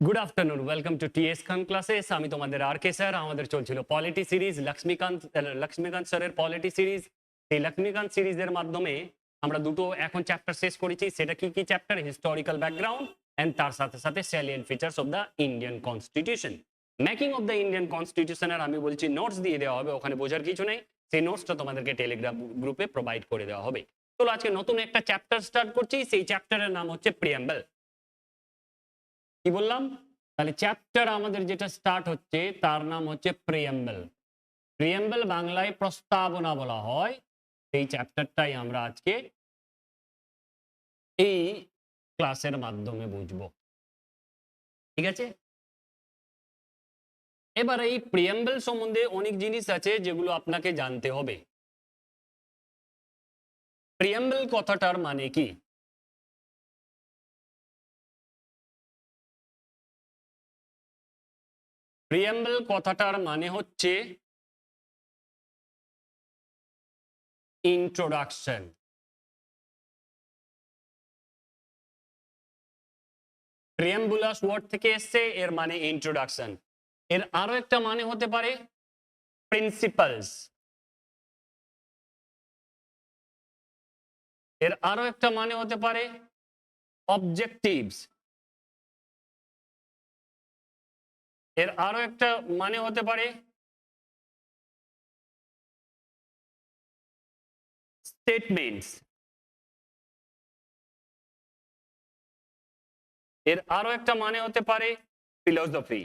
Good afternoon, welcome to TS Khan classes. আমি তোমাদের আর কে sir. আমাদের চলছিল পলিটি সিরিজ, লক্ষ্মীকান্ত স্যারের পলিটি সিরিজ। এই লক্ষ্মীকান্ত সিরিজের মাধ্যমে আমরা দুটো এখন চ্যাপ্টার শেষ করেছি। সেটা কি কি চ্যাপ্টার? হিস্টোরিক্যাল ব্যাকগ্রাউন্ড এন্ড তার সাথে সাথে salient features of the Indian constitution. Making of the Indian কনস্টিটিউশনের আমি বলছি নোটস দিয়ে দেওয়া হবে, ওখানে বোঝার কিছু নেই। সেই নোটসটা তোমাদেরকে টেলিগ্রাম গ্রুপে প্রোভাইড করে দেওয়া হবে। চলো আজকে নতুন একটা চ্যাপ্টার স্টার্ট করছি। সেই চ্যাপ্টারের নাম হচ্ছে প্রিয়াম্বল। কি বললাম? তাহলে চ্যাপ্টার আমাদের যেটা স্টার্ট হচ্ছে তার নাম হচ্ছে প্রিয়াম্বল। প্রিয়াম্বল বাংলায় প্রস্তাবনা বলা হয়। এই চ্যাপ্টারটাই আমরা আজকে এই ক্লাসের মাধ্যমে বুঝবো, ঠিক আছে? এবার এই প্রিয়াম্বল সম্বন্ধে অনেক জিনিস আছে যেগুলো আপনাকে জানতে হবে। প্রিয়াম্বল কথাটার মানে কি? প্রিয়াম্বল কথাটার মানে হচ্ছে ইন্ট্রোডাকশন। প্রিয়াম্বুলাস ওয়ার্ড থেকে এসছে, এর মানে ইন্ট্রোডাকশন। এর আরো একটা মানে হতে পারে প্রিন্সিপালস। এর আরো একটা মানে হতে পারে অবজেক্টিভস। এর আরো একটা মানে হতে পারে স্টেটমেন্টস। এর আরো একটা মানে হতে পারে ফিলোসফি।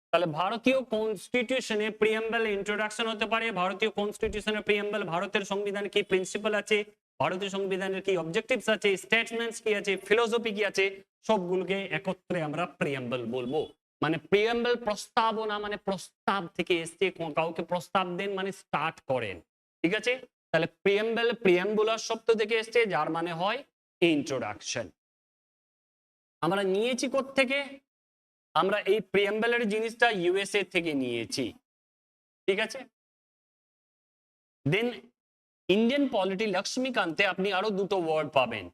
তাহলে ভারতীয় কনস্টিটিউশনে প্রিয়াম্বল ইন্ট্রোডাকশন হতে পারে। ভারতীয় কনস্টিটিউশনের প্রিয়াম্বল, ভারতের সংবিধানে কি প্রিন্সিপাল আছে, ভারতীয় সংবিধানের কি অবজেক্টিভস আছে, স্টেটমেন্টস কি আছে, ফিলোসফি কি আছে, সবগুলোকে একত্রে আমরা প্রিয়াম্বল বলবো। মানে প্রিয়াম্বল প্রস্তাবনা, মানে প্রস্তাব থেকে এসছে। কাউকে প্রস্তাব দেন মানে স্টার্ট করেন, ঠিক আছে? তাহলে প্রিয়াম্বল প্রিয়াম্বুলার শব্দ থেকে এসছে, যার মানে হয় ইন্ট্রোডাকশন। আমরা নিয়েছি কোত্থেকে? আমরা এই প্রিয়াম্বলের জিনিসটা ইউএসএ থেকে নিয়েছি, ঠিক আছে? দেন ইন্ডিয়ান পলিটি লক্ষ্মীকান্তে আপনি আরো দুটো ওয়ার্ড পাবেন।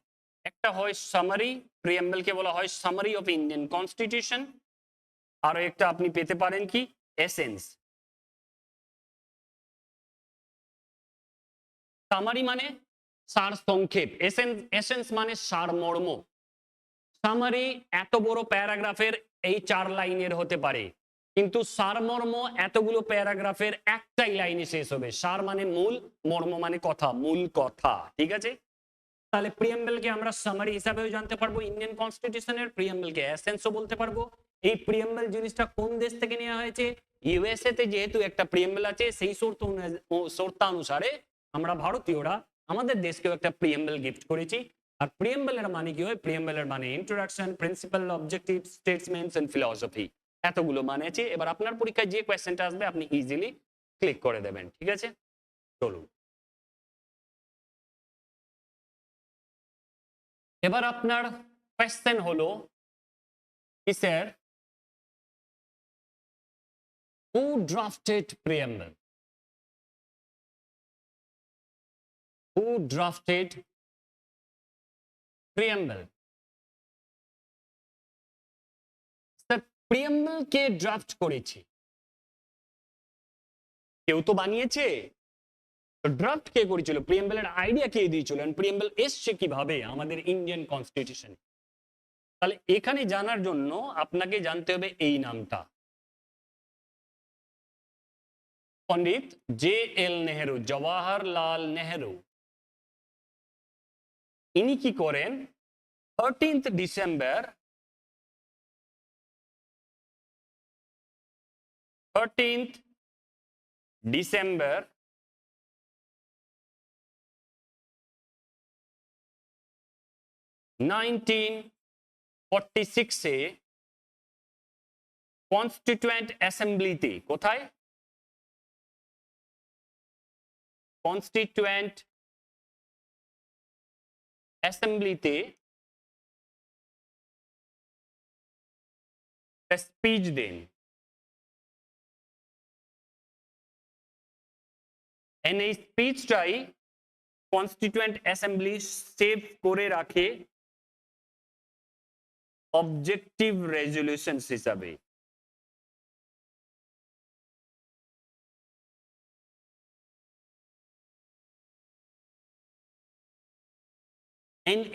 একটা হয় সামারি, প্রিয়াম্বলকে বলা হয় সামারি অফ ইন্ডিয়ান কনস্টিটিউশন। আরো একটা আপনি পেতে পারেন কি এসেন্স। সামারি মানে সার সংক্ষেপ, এসেন্স মানে সারমর্ম। সামারি এত বড় প্যারাগ্রাফের এই 4 লাইনের হতে পারে, কিন্তু সারমর্ম এতগুলো প্যারাগ্রাফের একটাই লাইনে শেষ হবে। সার মানে মূল, মর্ম মানে কথা, মূল কথা, ঠিক আছে? তাহলে প্রিয়াম্বলকে আমরা সামারি হিসাবেও জানতে পারবো ইন্ডিয়ান কনস্টিটিউশনের, প্রিয়াম্বলকে এসেন্সও বলতে পারবো। এই প্রিয়াম্বল জিনিসটা কোন দেশ থেকে নেওয়া হয়েছে? ইউএসএ তে যেহেতু একটা প্রিয়াম্বল আছে, সেই শর্তানুসারে আমরা ভারতীয়রা আমাদের দেশকেও একটা প্রিয়াম্বল গিফট করেছি। আর প্রিয়াম্বলের মানে কি হয়? প্রিয়াম্বলের মানে introduction, principal, objective, statements and philosophy. এতগুলো মানে আছে। এবার আপনার পরীক্ষায় যে কোয়েশ্চেনটা আসবে আপনি ইজিলি ক্লিক করে দেবেন, ঠিক আছে? চলুন এবার আপনার কোয়েশ্চেন হলো কি sir, who drafted preamble? Who drafted preamble? Sir preamble K draft করেছে? কেউ তো বানিয়েছে। ড্রাফট কে করেছিল? প্রিয়াম্বলের আইডিয়া কে দিয়েছিল? প্রিয়াম্বল এসছে কিভাবে আমাদের ইন্ডিয়ান কনস্টিটিউশন? তাহলে এখানে জানার জন্য আপনাকে জানতে হবে এই নামটা, পণ্ডিত জে এল নেহেরু, জওয়াহরলাল নেহেরু। ইনি কি করেন? 13th ডিসেম্বর 13th ডিসেম্বর 1946 এ কনস্টিটিউয়েন্ট অ্যাসেম্বলিতে, কোথায়? কনস্টিটিউয়েন্ট অ্যাসেম্বলিতে স্পিচ দেন। এই স্পিচটাই কনস্টিটিউয়েন্ট অ্যাসেম্বলি সেভ করে রাখে অবজেক্টিভ রেজলিউশনস হিসাবে।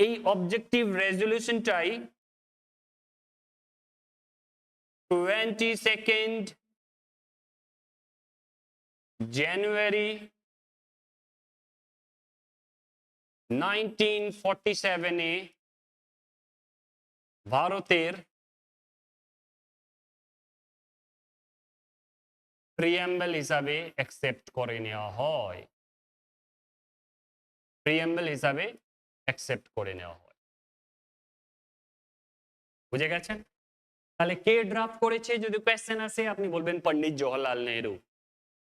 এই অবজেক্টিভ রেজলিউশনটাই 22nd জানুয়ারি 1947 এ ভারতের প্রিয়াম্বল হিসাবে অ্যাকসেপ্ট করে নেওয়া হয়, প্রিয়াম্বল হিসাবে অ্যাকসেপ্ট করে নেওয়া হয়। বুঝে গেছেন? তাহলে কে ড্রাফট করেছে যদি কোয়েশ্চেন আসে আপনি বলবেন পণ্ডিত জওহরলাল নেহরু।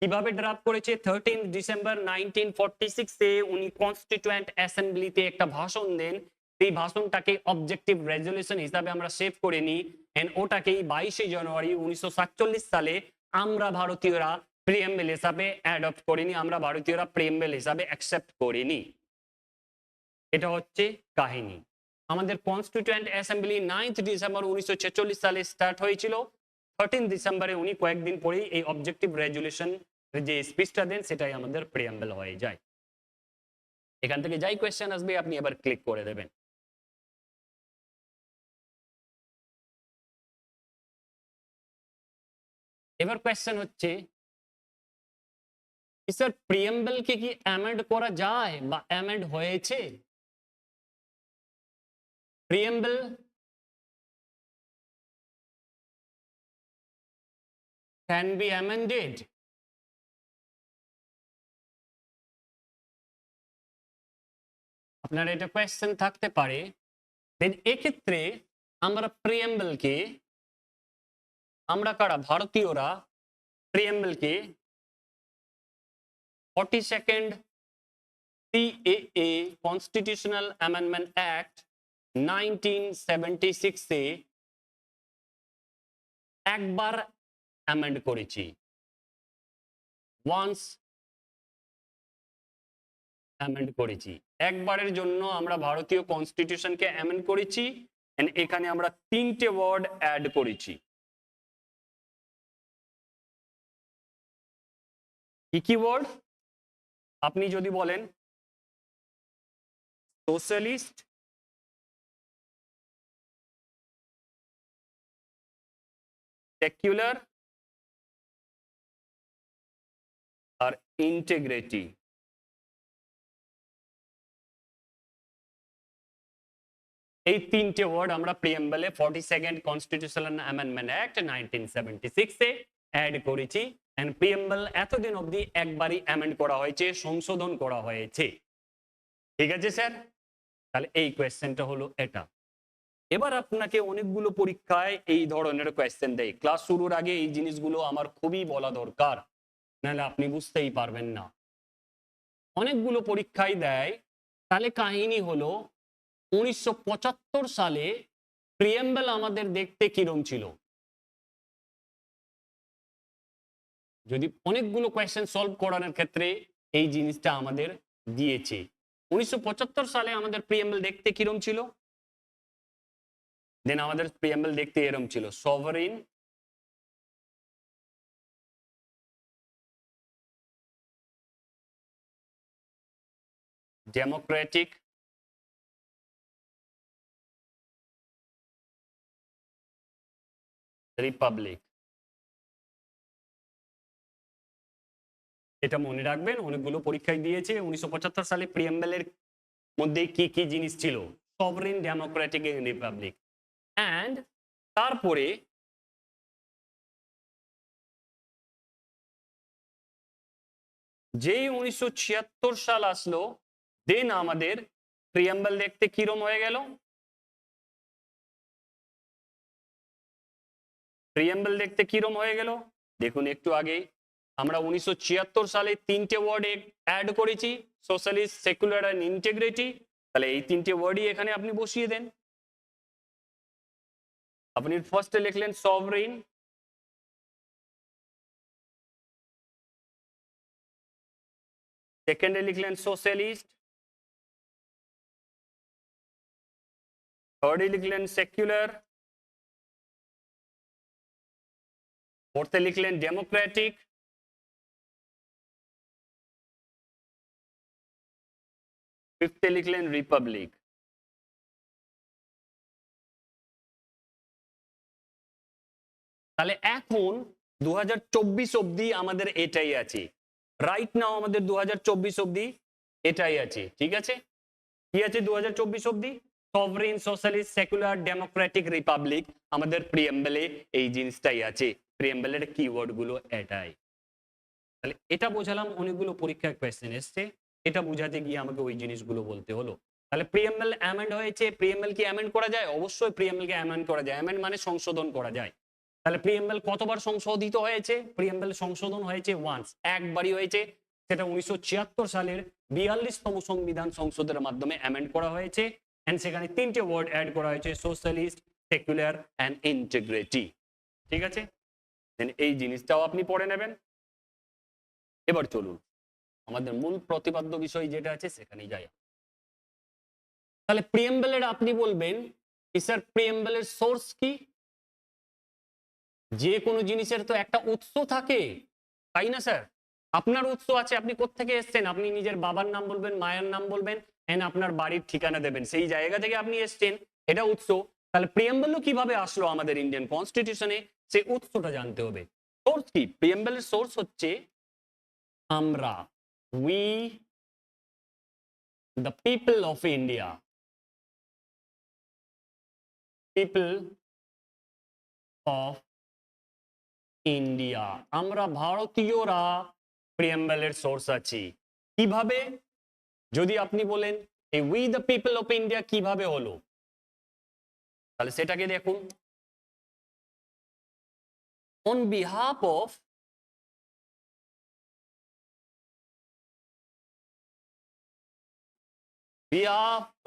কিভাবে ড্রাফট করেছে? 13 ডিসেম্বর 1946 এ উনি কনস্টিটিউয়েন্ট অ্যাসেম্বলিতে একটা ভাষণ দেন। সেই ভাষণটাকে অবজেক্টিভ রেজলিউশন হিসাবে আমরা সেভ করে নিই, এন্ড ওটাকেই 22 জানুয়ারি 1947 সালে আমরা ভারতীয়রা প্রিয়াম্বল হিসাবে অ্যাডপ্ট করিনি, আমরা ভারতীয়রা প্রিয়াম্বল হিসাবে অ্যাকসেপ্ট করিনি। এটা হচ্ছে কাহিনী। আমাদের কনস্টিটিউয়েন্ট অ্যাসেম্বলি 9 ডিসেম্বর 1946 সালে স্টার্ট হয়েছিল। 13 ডিসেম্বরে উনি কয়েকদিন পরেই এই অবজেক্টিভ রেজলিউশন যে স্পিচটা দেন সেটাই আমাদের প্রিয়াম্বল হয়ে যায়। এখান থেকে যাই কোয়েশ্চেন আসবে আপনি এবার ক্লিক করে দেবেন। এবার কোয়েশ্চেন হচ্ছে স্যার প্রিয়াম্বল কে কি অ্যামেন্ড করা যায় বা অ্যামেন্ড হয়েছে? Preamble can be amended. আপনার এটা কোয়েশ্চেন থাকতে পারে। দেন এক্ষেত্রে আমরা প্রিয়াম্বলকে, আমরা কারা ভারতীয়রা প্রিয়াম্বলকে 42nd CAA constitutional amendment act 1976 এ একবার অ্যামেন্ড করেছি, ওয়ান্স অ্যামেন্ড করেছি। একবারের জন্য আমরা ভারতীয় কনস্টিটিউশনকে অ্যামেন্ড করেছি, এন্ড এখানে আমরা 3টে ওয়ার্ড অ্যাড করেছি। কি কি ওয়ার্ড? আপনি যদি বলেন সোশ্যালিস্ট, সেকুলার আর ইন্টিগ্রিটি, এই 3টে ওয়ার্ড আমরা প্রিয়াম্বলে 42nd কনস্টিটিউশনাল অ্যামেন্ডমেন্ট অ্যাক্ট 1976 এ অ্যাড করেছি, এন্ড প্রিয়াম্বল এতদিন অবধি একবারই অ্যামেন্ড করা হয়েছে, সংশোধন করা হয়েছে। ঠিক আছে স্যার? তাহলে এই কোয়েশ্চেনটা হলো এটা। এবার আপনাকে অনেকগুলো পরীক্ষায় এই ধরনের কোয়েশ্চেন দেয়, ক্লাস শুরুর আগে এই জিনিসগুলো আমার খুবই বলা দরকার, নাহলে আপনি বুঝতেই পারবেন না। অনেকগুলো পরীক্ষায় দেয়। তাহলে কাহিনী হলো 1975 সালে প্রিয়াম্বল আমাদের দেখতে কিরম ছিল। যদি অনেকগুলো কোয়েশ্চেন সলভ করানোর ক্ষেত্রে এই জিনিসটা আমাদের দিয়েছে। 1975 সালে আমাদের প্রিয়াম্বল দেখতে কিরম ছিল? দেন আমাদের প্রিয়াম্বল দেখতে এরম ছিল, সভারেন, ডেমোক্রেটিক, রিপাবলিক। এটা মনে রাখবেন, অনেকগুলো পরীক্ষায় দিয়েছে। 1975 সালে প্রিয়াম্বলের মধ্যে কি কি জিনিস ছিল? Sovereign, democratic and republic. And তারপরে যেই 1976 সাল আসলো, দেন আমাদের প্রিয়াম্বল দেখতে কিরম হয়ে গেল? প্রিয়াম্বল দেখতে কিরম হয়ে গেল? দেখুন একটু আগে আমরা 1976 সালে 3টে ওয়ার্ড অ্যাড করেছি, সোশ্যালিস্ট, সেকুলার এন্ড ইন্টিগ্রিটি। তাহলে এই 3টে ওয়ার্ডই এখানে আপনি বসিয়ে দেন। আপনি ফার্স্টে লিখলেন সভরেন, সেকেন্ডে লিখলেন সোশ্যালিস্ট, থার্ডে লিখলেন সেকুলার, फोर्थे लिखलें डेमोक्रेटिक, फिफ्थे लिखलें रिपाब्लिक। তাহলে এখন 2024 অবধি আমাদের এটাই আছে, রাইট নাও আমাদের 2024 অবধি এটাই আছে, ঠিক আছে? কি আছে 2024 অবধি? Sovereign, socialist, secular, democratic, Republic. আমাদের প্রিএম্বলে এই জিনিসটাই আছে, প্রিএম্বলের কিওয়ার্ড গুলো এটাই। তাহলে এটা বোঝালাম, অনেকগুলো পরীক্ষায় কোয়েশ্চেন এসছে, এটা বোঝাতে গিয়ে আমাকে ওই জিনিসগুলো বলতে হলো। তাহলে প্রিএম্বল অ্যামেন্ড হয়েছে, প্রিএম্বল কি অ্যামেন্ড করা যায়? অবশ্যই প্রিএম্বল কে অ্যামেন্ড করা যায়, অ্যামেন্ড মানে সংশোধন করা যায়। তাহলে প্রিএম্বল কতবার সংশোধিত হয়েছে? প্রিএম্বল সংশোধন হয়েছে ওয়ান্স, একবারই হয়েছে, সেটা 1976 সালের 42তম সংবিধান সংশোধনের মাধ্যমে অ্যামেন্ড করা হয়েছে, এন্ড সেখানে তিনটে ওয়ার্ড অ্যাড করা হয়েছে, সোশ্যালিস্ট, সেকুলার এন্ড ইন্টিগ্রিটি। ঠিক আছে, এই জিনিসটাও আপনি পড়ে নেবেন। এবার চলুন আমাদের মূল প্রতিপাদ্য বিষয় যেটা আছে সেখানেই যাই। তাহলে প্রিএম্বলের আপনি বলবেন স্যার প্রিএম্বলের সোর্স কি? যে কোনো জিনিসের তো একটা উৎস থাকে, তাই না স্যার? আপনার উৎস আছে, আপনি কোত্থেকে এসছেন? আপনি নিজের বাবার নাম বলবেন, মায়ের নাম বলবেন, এন্ড আপনার বাড়ির ঠিকানা দেবেন, সেই জায়গা থেকে আপনি এসছেন, এটা উৎস। তাহলে প্রিএম্বল কিভাবে আসলো আমাদের ইন্ডিয়ান কনস্টিটিউশনে, সেই উৎসটা জানতে হবে। সোর্স কি? প্রিএম্বলের সোর্স হচ্ছে আমরা, we the people of India, people of India, আমরা ভারতীয়রা প্রিএম্বলের সোর্স আছি। কিভাবে? যদি আপনি বলেন এই we the people of India কিভাবে হলো, তাহলে সেটাকে দেখুন। On behalf of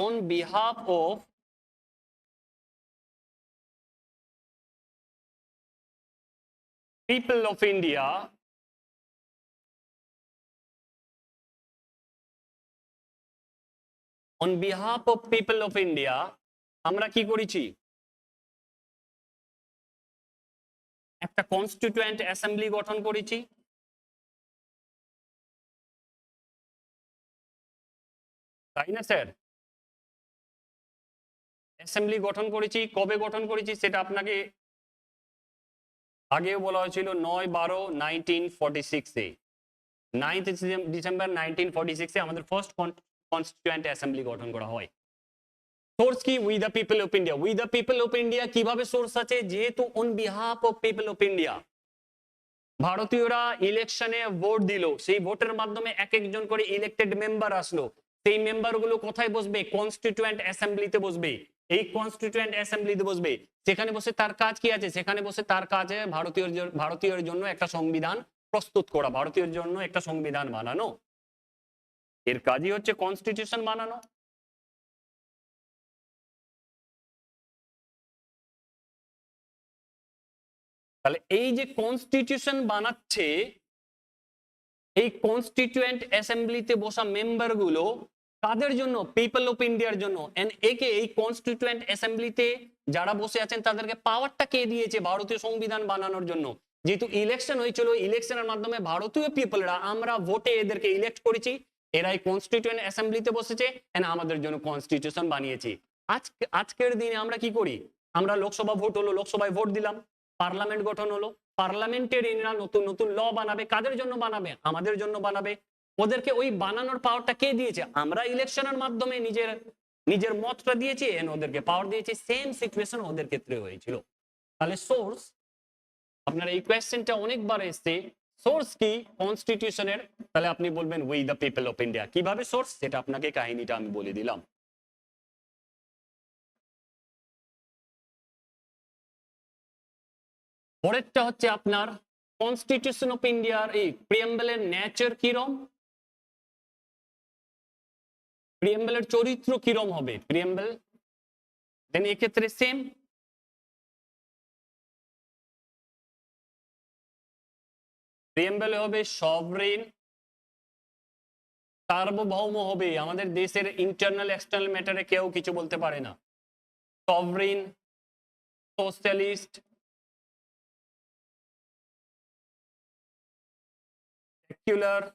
on behalf of people of India, on behalf of people of India আমরা কি করেছি? একটা কনস্টিটিউয়েন্ট অ্যাসেম্বলি গঠন করেছি, তাই না স্যার? অ্যাসেম্বলি গঠন করেছি, কবে গঠন করেছি সেটা আপনাকে আগেও বলা হয়েছিল, 9/12/1946 এ, 9th ডিসেম্বর 1946 এ আমাদের ফার্স্ট কনস্টিটিউয়েন্ট অ্যাসেম্বলি গঠন করা হয়। সোর্স কি? We the people of India. We the people of India কিভাবে সোর্স আছে? যেহেতু on behalf of people of India ভারতীয়রা ইলেকশনে ভোট দিল, সেই ভোটের মাধ্যমে এক একজন করে ইলেক্টেড মেম্বার আসলো, সেই মেম্বার গুলো কোথায় বসবে? কনস্টিটিউয়েন্ট অ্যাসেম্বলিতে বসবে। এই কনস্টিটিউয়েন্ট অ্যাসেম্বলিতে বসবে, সেখানে বসে তার কাজ কি আছে? সেখানে বসে তার কাজ ভারতীয়র জন্য একটা সংবিধান প্রস্তুত করা, ভারতীয়র জন্য একটা সংবিধান বানানো, এর কাজই হচ্ছে কনস্টিটিউশন বানানো। তাহলে এই যে কনস্টিটিউশন বানাচ্ছে, এই কনস্টিটিউয়েন্ট অ্যাসেম্বলিতে বসা মেম্বার গুলো কাদের জন্য? পিপল অফ ইন্ডিয়ার জন্য। এন্ড একে এই কনস্টিটিউয়েন্ট অ্যাসেম্বলিতে যারা বসে আছেন তাদেরকে পাওয়ারটা কে দিয়েছে? ভারতীয় সংবিধান বানানোর জন্য। যেহেতু ইলেকশন হয়েছিল, ইলেকশনের মাধ্যমে ভারতীয় পিপলরা আমরা ভোটে এদেরকে ইলেক্ট করেছি, এরাই কনস্টিটিউয়েন্ট অ্যাসেম্বলিতে বসেছে এন্ড আমাদের জন্য কনস্টিটিউশন বানিয়েছে। আজকের দিনে আমরা কি করি? আমরা লোকসভা ভোট হলো, লোকসভায় ভোট দিলাম, পার্লামেন্ট গঠন হলো, পার্লামেন্টের এরা নতুন নতুন ল বানাবে, কাদের জন্য বানাবে? আমাদের জন্য বানাবে। ওদেরকে ওই বানানোর পাওয়ারটা কে দিয়েছে? আমরা ইলেকশনের মাধ্যমে নিজের নিজের মতটা দিয়েছি এন্ড ওদেরকে পাওয়ার দিয়েছি। সেম সিচুয়েশন ওদের ক্ষেত্রে হয়েছিল। তাহলে সোর্স, আপনার এই কোয়েশ্চেনটা অনেকবার এসছে, সোর্স কি কনস্টিটিউশনের? তাহলে আপনি বলবেন we the people of India. কিভাবে সোর্স, সেটা আপনাকে কাহিনীটা আমি বলে দিলাম। পরেরটা হচ্ছে আপনার কনস্টিটিউশন অফ ইন্ডিয়ার এই প্রিএম্বলের নেচার কিরম, প্রিএম্বলের চরিত্র কিরম হবে প্রিএম্বল। দেন এক্ষেত্রে সেম, প্রিএম্বলে হবে সভরেন, সার্বভৌম হবে, আমাদের দেশের ইন্টারনাল এক্সটার্নাল ম্যাটারে কেউ কিছু বলতে পারে না। Sovereign, socialist, secular,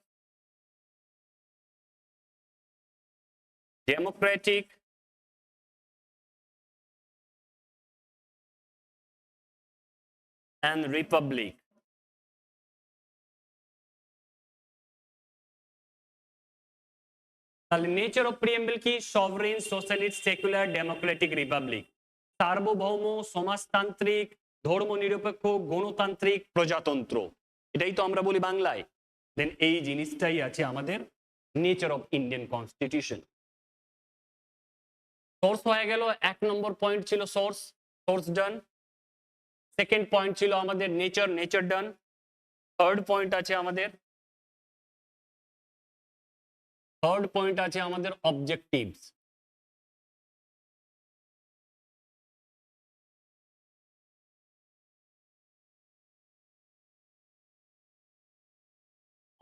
democratic, and republic. তাহলে নেচার অফ প্রিএম্বল কি? Sovereign, socialist, secular, democratic, Republic. সার্বভৌম, সমাজতান্ত্রিক, ধর্মনিরপেক্ষ, গণতান্ত্রিক, প্রজাতন্ত্র, এটাই তো আমরা বলি বাংলায়। দেন এই জিনিসটাই আছে আমাদের nature of Indian constitution. Source হয়ে গেল, 1 নম্বর পয়েন্ট ছিল source, source done. Second point ছিল আমাদের nature, nature done. Third point আছে আমাদের অবজেক্টিভস।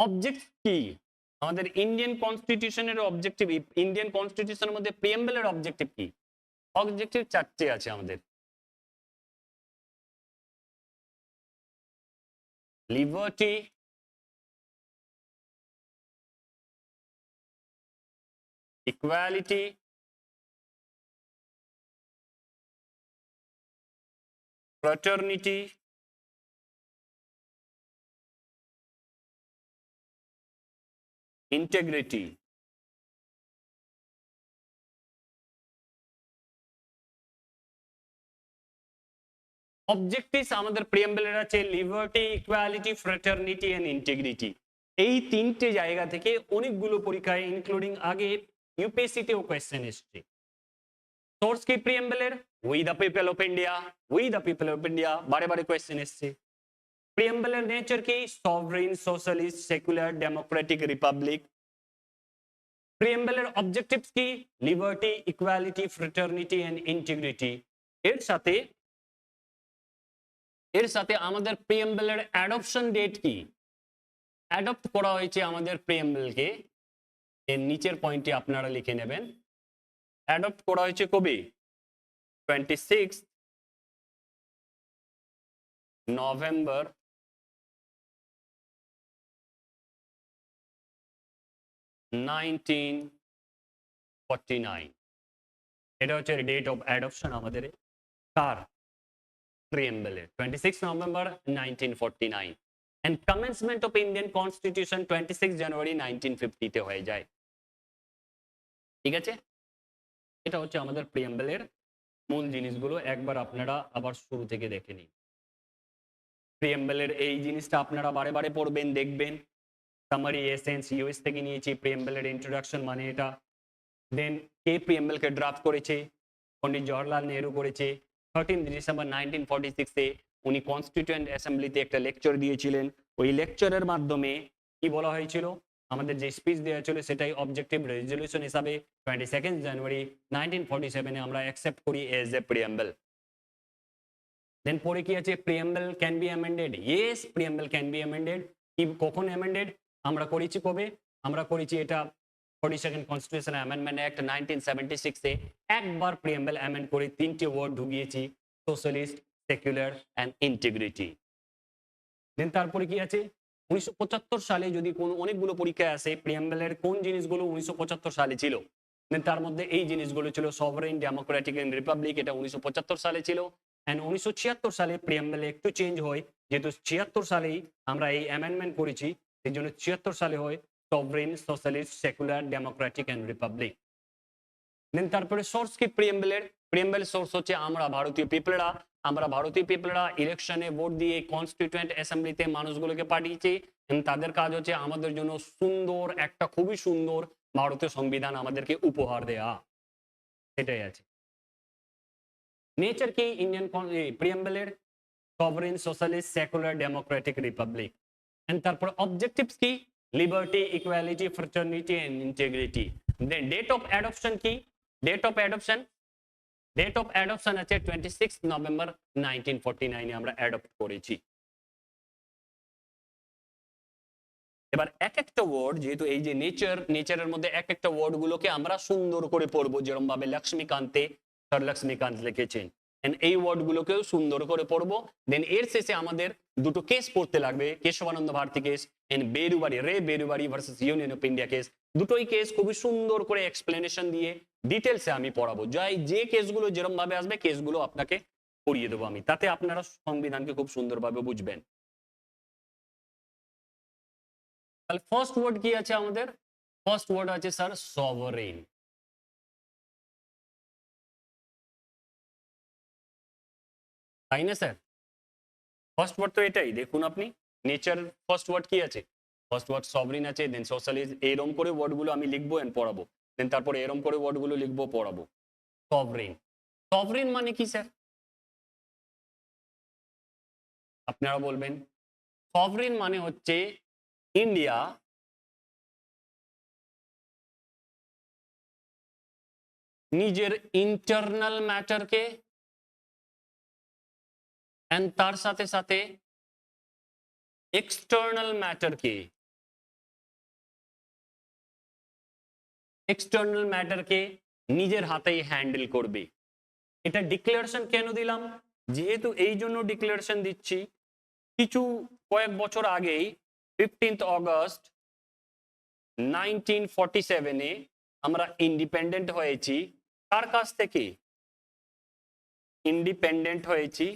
অবজেক্ট কি আমাদের ইন্ডিয়ান কনস্টিটিউশনের অবজেক্টিভ? ইন্ডিয়ান কনস্টিটিউশনের মধ্যে প্রিএম্বলের অবজেক্টিভ কি? অবজেক্টিভ 4টে আছে আমাদের। Liberty, equality, fraternity, integrity. Objectives আমাদের প্রিএম্বলের আছে liberty, equality, fraternity and integrity. এই 3টে জায়গা থেকে অনেকগুলো পরীক্ষায় ইনক্লুডিং আগে ইউপিএসসিতেও কোয়েশ্চেন এসেছে। সোর্স কি প্রিএম্বলের? We the people of India, we the people of India, বারে বারে কোয়েশ্চেন এসেছে। প্রিএম্বলের নেচার কি? Sovereign, socialist, secular, democratic, republic. প্রিএম্বলের অবজেক্টিভস কি? Liberty, equality, fraternity and integrity. এর সাথে আমাদের প্রিএম্বলের অ্যাডপশন ডেট কি? অ্যাডপ্ট করা হয়েছে আমাদের প্রিএম্বলকে, এর নিচের পয়েন্টটি আপনারা লিখে নেবেন। অ্যাডপ্ট করা হয়েছে কবে? 26 নভেম্বর 1949। এটা হচ্ছে ডেট অফ অ্যাডপশন আমাদের কার? প্রিএম্বলের 26 November 1949। And commencement of Indian constitution 26 January 1950 তে হয়ে যায়। ঠিক আছে, এটা হচ্ছে আমাদের প্রিএম্বলের মূল জিনিসগুলো। একবার আপনারা আবার শুরু থেকে দেখে নিন। প্রিএম্বলের এই জিনিসটা আপনারা বারে বারে পড়বেন, দেখবেন। সামারি, এসেন্স ইউএস থেকে নিয়েছি। প্রিএম্বলের ইন্ট্রোডাকশন মানে এটা। দেন কে প্রিএম্বলকে ড্রাফট করেছে? পন্ডিত জওহরলাল নেহরু করেছে। 13 ডিসেম্বর 1946 এ উনি কনস্টিটিউয়েন্ট অ্যাসেম্বলিতে একটা লেকচার দিয়েছিলেন। ওই লেকচারের মাধ্যমে কি বলা হয়েছিল? আমাদের যে স্পিচ দেওয়া ছিল সেটাই অবজেক্টিভ রেজলিউশন হিসাবে 22 জানুয়ারি 1947 এ আমরা অ্যাকসেপ্ট করি এজ এ প্রিএম্বল। দেন পরে কি আছে? Preamble can be amended. Yes, preamble can be amended. কি কখন অ্যামেন্ডেড? আমরা করেছি কবে? আমরা করেছি এটা 42nd কনস্টিটিউশন অ্যামেন্ডমেন্ট অ্যাক্ট 1976 এ একবার প্রিএম্বল অ্যামেন্ড করে 3টে ওয়ার্ড ঢুকিয়েছি, socialist, secular and integrity. Then তারপরে কি আছে? 1975 সালে যদি কোন অনেকগুলো পরীক্ষায় আসে প্রিএম্বলের কোন জিনিসগুলো 1975 সালে ছিল, দেন তার মধ্যে এই জিনিসগুলো ছিল সভরেন, ডেমোক্রেটিক এন্ড রিপাবলিক, এটা 1975 সালে ছিল। এন্ড 1976 সালে প্রিএম্বলে একটু চেঞ্জ হয়, যেহেতু 76 সালেই আমরা এই অ্যামেন্ডমেন্ট করেছি, এই জন্য 76 সালে হয় sovereign, socialist, secular, democratic and republic. Then তারপরে সোর্স কি প্রিএম্বলের? প্রিএম্বলের সোর্স হচ্ছে আমরা ভারতীয় পিপলরা ইলেকশনে ভোট দিয়ে কনস্টিটিউয়েন্ট অ্যাসেম্বলিতে মানুষগুলোকে পাঠিয়েছি। তাদের কাজ হচ্ছে আমাদের জন্য সুন্দর একটা, খুবই সুন্দর ভারতীয় সংবিধান আমাদেরকে উপহার দেয়া। এটাই আছে। নেচার কি ইন্ডিয়ান প্রিএম্বলের? Sovereign, socialist, secular, democratic, republic. And তারপর অবজেক্টিভস কি? Liberty, equality, fraternity and integrity. Then date of adoption কি? ডেট অফ অ্যাডপশন আছে 26 নভেম্বর 1949 এ আমরা অ্যাডপ্ট করেছি। এবার এক একটা ওয়ার্ড, যেহেতু এই যে নেচারের মধ্যে এক একটা ওয়ার্ড গুলোকে আমরা সুন্দর করে পড়বো, যেরকম ভাবে লক্ষ্মীকান্তে স্যার লক্ষ্মীকান্ত লিখেছেন, এই ওয়ার্ড গুলোকেও সুন্দর করে পড়বো। দেন এর শেষে আমাদের দুটো কেস পড়তে লাগবে, কেশবানন্দ ভারতী কেস এন্ড বেরুবাড়ি, রে Berubari versus union of India case. দুটোই কেস খুবই সুন্দর করে এক্সপ্লেনেশন দিয়ে ডিটেলসে আমি পড়াবো। যে কেসগুলো যেরকম ভাবে আসবে কেসগুলো আপনাকে পড়িয়ে দেবো আমি, তাতে আপনারা সংবিধানকে খুব সুন্দরভাবে বুঝবেন। তাহলে ফার্স্ট ওয়ার্ড কি আছে আমাদের? ফার্স্ট ওয়ার্ড আছে স্যার সভারেন। তাই না স্যার? ফার্স্ট ওয়ার্ড তো এটাই, দেখুন আপনি নেচার ফার্স্ট ওয়ার্ড কি আছে? ফার্স্ট ওয়ার্ড সভরিন আছে, দেন সোশ্যালিস্ট, এরকম করে ওয়ার্ডগুলো আমি লিখবো এন্ড পড়াবো, দেন তারপরে এরকম করে ওয়ার্ডগুলো লিখবো পড়াবো। সভরিন, সভরিন মানে কি স্যার? আপনারা বলবেন সভরিন মানে হচ্ছে ইন্ডিয়া নিজের ইন্টারনাল ম্যাটারকে এন্ড তার সাথে সাথে এক্সটার্নাল ম্যাটারকে, এক্সটার্নাল ম্যাটারকে নিজের হাতেই হ্যান্ডেল করবে। এটা ডিক্লারেশন কেন দিলাম? যেহেতু এই জন্য ডিক্লারেশন দিচ্ছি, কিছু কয়েক বছর আগেই 15th অগস্ট 1947-এ আমরা ইন্ডিপেন্ডেন্ট হয়েছি। কার কাছ থেকে ইন্ডিপেন্ডেন্ট হয়েছি?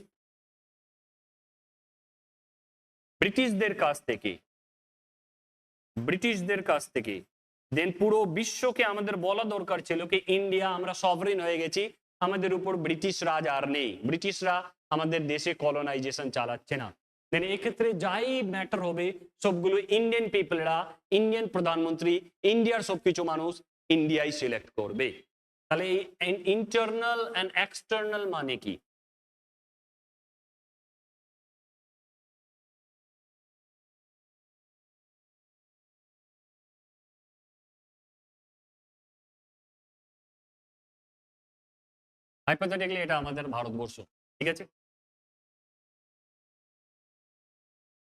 ব্রিটিশদের কাছ থেকে, ব্রিটিশদের কাছ থেকে। দেন পুরো বিশ্বকে আমাদের বলা দরকার ছিল কি ইন্ডিয়া আমরা সভরিন হয়ে গেছি, আমাদের উপর ব্রিটিশ রাজ আর নেই, ব্রিটিশরা আমাদের দেশে কলোনাইজেশন চালাচ্ছে না। দেন এক্ষেত্রে যাই ম্যাটার হবে সবগুলো ইন্ডিয়ান পিপলরা, ইন্ডিয়ান প্রধানমন্ত্রী, ইন্ডিয়ার সবকিছু মানুষ ইন্ডিয়াই সিলেক্ট করবে। তাহলে এই ইন্টারনাল এন্ড এক্সটার্নাল মানে কি? হাইপোথেটিক্যালি এটা আমাদের ভারতবর্ষ, ঠিক আছে?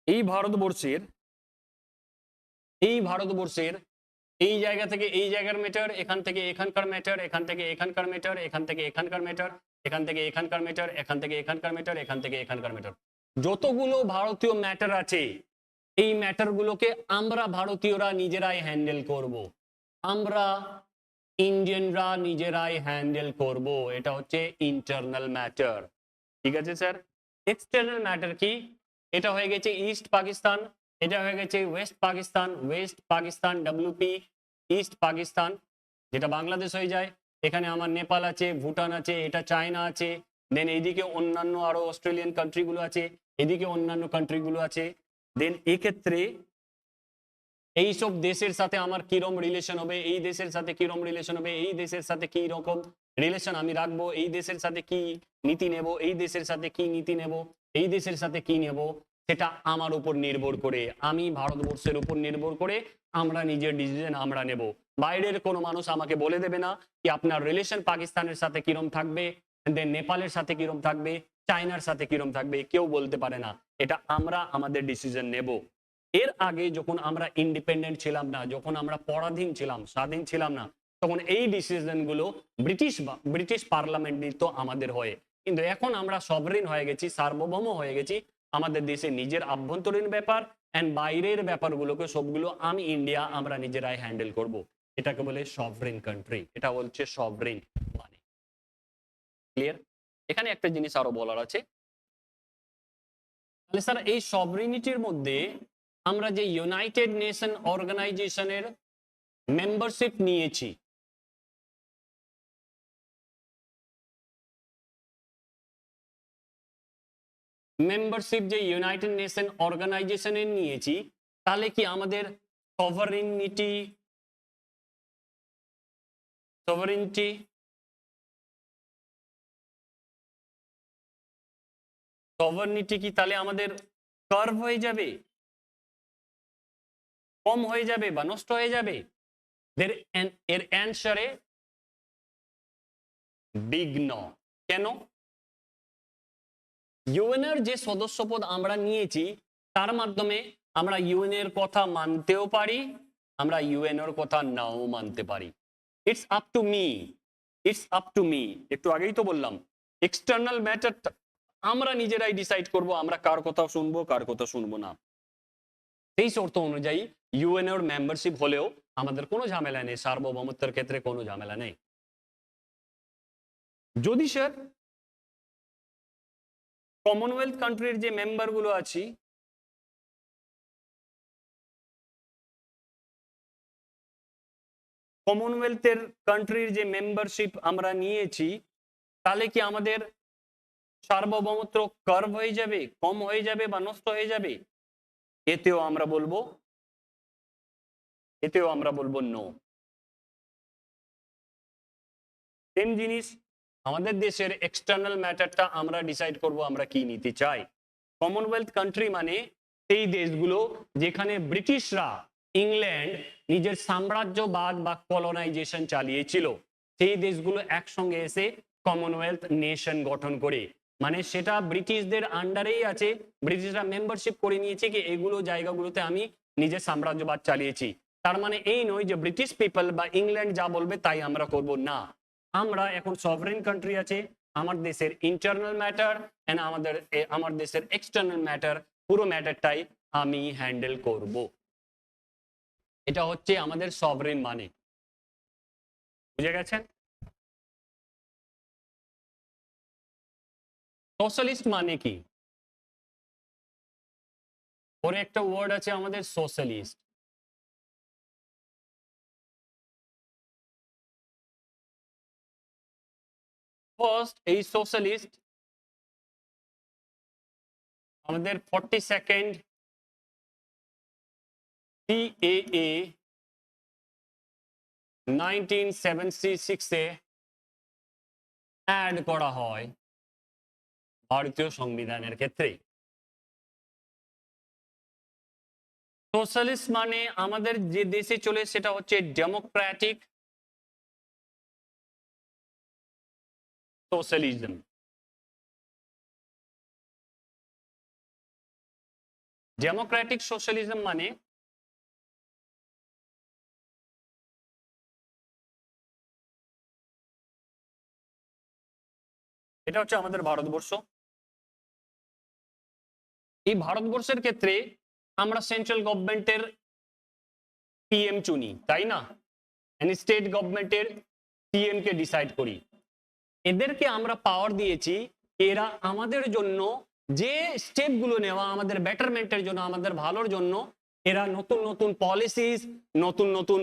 এই ভারতবর্ষের, এই ভারতবর্ষের এই জায়গা থেকে এই জায়গার ম্যাটার, এখান থেকে এখানকার ম্যাটার, এখান থেকে এখানকার ম্যাটার, এখান থেকে এখানকার ম্যাটার, এখান থেকে এখানকার ম্যাটার, এখান থেকে এখানকার ম্যাটার, এখান থেকে এখানকার ম্যাটার, যতগুলো ভারতীয় ম্যাটার আছে এই ম্যাটার গুলোকে আমরা ভারতীয়রা নিজেরাই হ্যান্ডেল করব, আমরা ইন্ডিয়ানরা নিজেরাই হ্যান্ডেল করব। এটা হচ্ছে ইন্টারনাল ম্যাটার, ঠিক আছে স্যার? এক্সটার্নাল ম্যাটার কি? এটা হয়ে গেছে ইস্ট পাকিস্তান, এটা হয়ে গেছে West Pakistan, West Pakistan WP, east Pakistan যেটা বাংলাদেশ হয়ে যায়। এখানে আমার নেপাল আছে, ভুটান আছে, এটা চায়না আছে, দেন এইদিকে অন্যান্য আরো অস্ট্রেলিয়ান কান্ট্রিগুলো আছে, এদিকে অন্যান্য কান্ট্রিগুলো আছে। দেন এক্ষেত্রে এইসব দেশের সাথে আমার কিরম রিলেশন হবে, এই দেশের সাথে কিরম রিলেশন হবে, এই দেশের সাথে কি রকম রিলেশন আমি রাখবো, এই দেশের সাথে কি নীতি নেব, এই দেশের সাথে কি নীতি নেব, এই দেশের সাথে কি নেব, সেটা আমার উপর নির্ভর করে, আমি ভারতবর্ষের উপর নির্ভর করে আমরা নিজের ডিসিশন আমরা নেব। বাইরের কোনো মানুষ আমাকে বলে দেবে না কি আপনার রিলেশন পাকিস্তানের সাথে কিরম থাকবে, দেন নেপালের সাথে কিরম থাকবে, চায়নার সাথে কিরম থাকবে, কেউ বলতে পারে না। এটা আমরা আমাদের ডিসিশন নেব। এর আগে যখন আমরা ইন্ডিপেন্ডেন্ট ছিলাম না, যখন আমরা পরাধীন ছিলাম, স্বাধীন ছিলাম না, তখন এই ডিসিশন গুলো ব্রিটিশ পার্লামেন্ট নিত আমাদের হয়ে। কিন্তু এখন আমরা সভরিন হয়ে গেছি, সার্বভৌম হয়ে গেছি, আমাদের দেশে নিজের আভ্যন্তরীণ ব্যাপার এন্ড বাইরের ব্যাপারগুলোকে সবগুলো আমি ইন্ডিয়া আমরা নিজেরাই হ্যান্ডেল করব। এটাকে বলে সভরিন কান্ট্রি, এটা হচ্ছে সভরিন মানে। ক্লিয়ার? এখানে একটা জিনিস আরো বলার আছে, তাহলে স্যার এই সভরিনিটির মধ্যে আমরা যে ইউনাইটেড নেশন অর্গানাইজেশনের মেম্বারশিপ নিয়েছি, মেম্বারশিপ যে ইউনাইটেড নেশন অর্গানাইজেশনের নিয়েছি, তাহলে কি আমাদের সভারেনিটি সভারেনিটি সভারেনিটি কি তাহলে আমাদের কার্ভ হয়ে যাবে, কম হয়ে যাবে বা নষ্ট হয়ে যাবে? এর অ্যান্সারে বিগ ন। কেন? ইউএনের যে সদস্যপদ আমরা নিয়েছি তার মাধ্যমে আমরা ইউএন এর কথা মানতেও পারি, আমরা ইউএন এর কথা নাও মানতে পারি। It's up to me, it's up to me. একটু আগেই তো বললাম এক্সটার্নাল ম্যাটার আমরা নিজেরাই ডিসাইড করব আমরা কার কথা শুনবো কার কথা শুনবো না। এই শর্ত অনুযায়ী ইউএন এর মেম্বারশিপ হলেও আমাদের কোনো ঝামেলা নেই, সার্বভৌমত্বের ক্ষেত্রে কোনো ঝামেলা নেই। যদি স্যার কমনওয়েলথ কান্ট্রির যে মেম্বার গুলো আছি কমনওয়েলথের কান্ট্রির যে মেম্বারশিপ আমরা নিয়েছি, তাহলে কি আমাদের সার্বভৌমত্ব কার্ভ হয়ে যাবে, কম হয়ে যাবে বা নষ্ট হয়ে যাবে? এতেও আমরা বলবো নো। সেম জিনিস আমাদের দেশের এক্সটার্নাল ম্যাটারটা আমরা ডিসাইড করব আমরা কি নিতে চাই। কমনওয়েলথ কান্ট্রি মানে সেই দেশগুলো যেখানে ব্রিটিশরা ইংল্যান্ড নিজের সাম্রাজ্যবাদ বা কলোনাইজেশন চালিয়েছিল, সেই দেশগুলো একসঙ্গে এসে কমনওয়েলথ নেশন গঠন করে, মানে সেটা ব্রিটিশদের আন্ডারেই আছে, ব্রিটিশরা মেম্বারশিপ করে নিয়েছে কি এগুলো জায়গাগুলোতে আমি নিজের সাম্রাজ্যবাদ চালিয়েছি। তার মানে এই নয় যে ব্রিটিশ পিপল বা ইংল্যান্ড যা বলবে তাই আমরা করব না। আমরা এখন সভরেন কান্ট্রি আছে, আমার দেশের ইন্টারনাল ম্যাটার এন্ড আমার দেশের এক্সটার্নাল ম্যাটার, পুরো ম্যাটারটাই আমি হ্যান্ডেল করব। এটা হচ্ছে আমাদের সভরেন মানে, বুঝে গেছেন? সোশ্যালিস্ট মানে কি? ওর একটা ওয়ার্ড আছে আমাদের সোশ্যালিস্ট। ফার্স্ট এই সোশ্যালিস্ট আমাদের 42nd CAA 1976 এ অ্যাড করা হয় ভারতীয় সংবিধানের ক্ষেত্রে। সোশ্যালিস্ট মানে আমাদের যে দেশে চলে সেটা হচ্ছে ডেমোক্রেটিক সোশ্যালিজম। ডেমোক্রেটিক সোশ্যালিজম মানে এটা হচ্ছে আমাদের ভারতবর্ষ। এই ভারতবর্ষের ক্ষেত্রে আমরা সেন্ট্রাল গভর্নমেন্টের পিএম চুনি, তাই না? স্টেট গভর্নমেন্টের পিএম কে ডিসাইড করি। এদেরকে আমরা পাওয়ার দিয়েছি, এরা আমাদের জন্য যে স্টেপগুলো নেওয়া আমাদের বেটারমেন্টের জন্য, আমাদের ভালোর জন্য, এরা নতুন নতুন পলিসিস, নতুন নতুন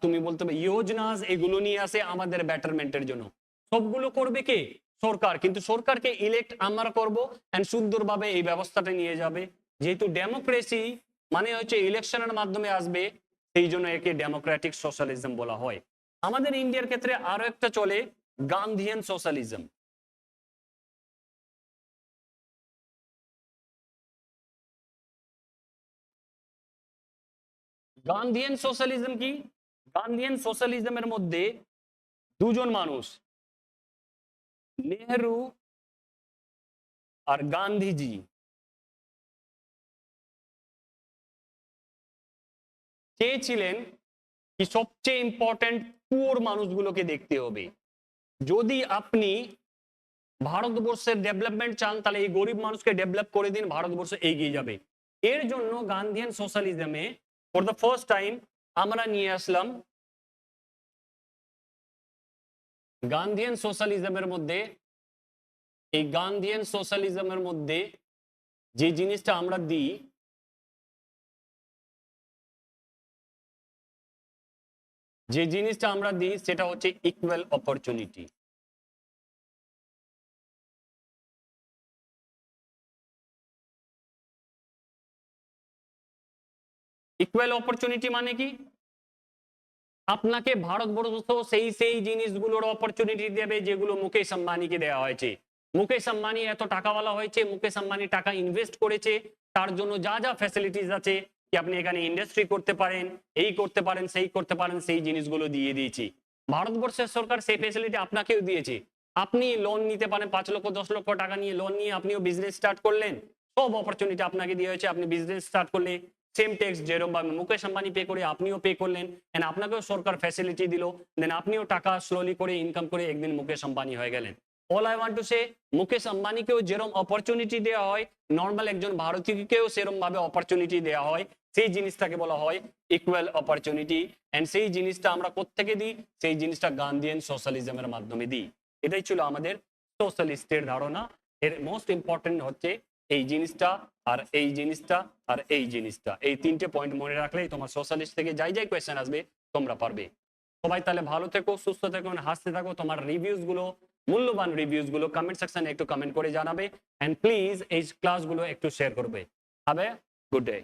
তুমি বলতে হবে যোজনাস, এগুলো নিয়ে আসে আমাদের বেটারমেন্টের জন্য। সবগুলো করবে কে? সরকার। কিন্তু সরকারকে ইলেক্ট আমরা করব এন্ড সুন্দরভাবে এই ব্যবস্থাটা নিয়ে যাবে। যেহেতু ডেমোক্রেসি মানে হচ্ছে ইলেকশনের মাধ্যমে আসবে, সেই জন্য একে ডেমোক্রেটিক সোশ্যালিজম বলা হয়। আমাদের ইন্ডিয়ার ক্ষেত্রে আরো একটা চলে গান্ধিয়ান সোশ্যালিজম। গান্ধিয়ান সোশ্যালিজম কি? গান্ধিয়ান সোশ্যালিজমের মধ্যে দুজন মানুষ, নেহেরু আর গান্ধীজি, চেয়েছিলেন কি সবচেয়ে ইম্পর্টেন্ট পুয়ার মানুষগুলোকে দেখতে হবে। যদি আপনি ভারতবর্ষের ডেভেলপমেন্ট চান তাহলে এই গরিব মানুষকে ডেভেলপ করে দিন, ভারতবর্ষ এগিয়ে যাবে। এর জন্য গান্ধিয়ান সোশ্যালিজমে ফর দ্য ফার্স্ট টাইম আমরা নিয়ে আসলাম গান্ধিয়ান সোশ্যালিজমের মধ্যে, এই গান্ধিয়ান সোশ্যালিজমের মধ্যে যে জিনিসটা আমরা দিই সেটা হচ্ছে ইকুয়াল অপরচুনিটি। ইকুয়াল অপরচুনিটি মানে কি? আপনাকে ভারতবর্ষ সেই জিনিসগুলোর অপরচুনিটি দেবে যেগুলো মুকেশ আম্বানিকে দেওয়া হয়েছে। মুকেশ আম্বানি এত টাকাওয়ালা হয়েছে, মুকেশ আম্বানি টাকা ইনভেস্ট করেছে, তার জন্য যা যা ফ্যাসিলিটিস আছে কি আপনি এখানে ইন্ডাস্ট্রি করতে পারেন, এই করতে পারেন, সেই করতে পারেন, সেই জিনিসগুলো দিয়ে দিয়েছি। ভারতবর্ষের সরকার সেই ফ্যাসিলিটি আপনাকেও দিয়েছে। আপনি লোন নিতে পারেন 5 লক্ষ 10 লক্ষ টাকা নিয়ে লোন নিয়ে আপনিও বিজনেস স্টার্ট করলেন, সব অপরচুনিটি আপনাকে দিয়ে হয়েছে। আপনি বিজনেস স্টার্ট করলে সেম ট্যাক্স যেরকম মুকেশ আম্বানি পে করে আপনিও পে করলেন, এন্ড আপনাকেও সরকার ফ্যাসিলিটি দিল, দেন আপনিও টাকা স্লোলি করে ইনকাম করে একদিন মুকেশ আম্বানি হয়ে গেলেন। All I want to say Mukesh আম্বানিকেও যেরকম অপরচুনিটি দেওয়া হয়, নর্মাল একজন ভারতীয়কেও সেরকম ভাবে অপরচুনিটি দেওয়া হয়, সেই জিনিসটাকে বলা হয় ইকুয়াল অপরচুনিটি। এন্ড সেই জিনিসটা আমরা কোত্থেকে দিই? সেই জিনিসটা গান্ধীয়ান সোশ্যালিজমের মাধ্যমে দিই। এটাই ছিল আমাদের সোশ্যালিস্টের ধারণা। এর মোস্ট ইম্পর্টেন্ট হচ্ছে এই জিনিসটা, আর এই জিনিসটা, আর এই জিনিসটা। এই তিনটে পয়েন্ট মনে রাখলেই তোমার সোশ্যালিস্ট থেকে যাই যাই কোয়েশ্চেন আসবে তোমরা পারবে। সবাই তাহলে ভালো থেকো, সুস্থ থেকো, হাসতে থাকো। তোমার রিভিউজ গুলো, মূল্যবান রিভিউজ গুলো কমেন্ট সেকশনে একটু কমেন্ট করে জানাবে। এন্ড প্লিজ এই ক্লাসগুলো একটু শেয়ার করবে। Have a good day.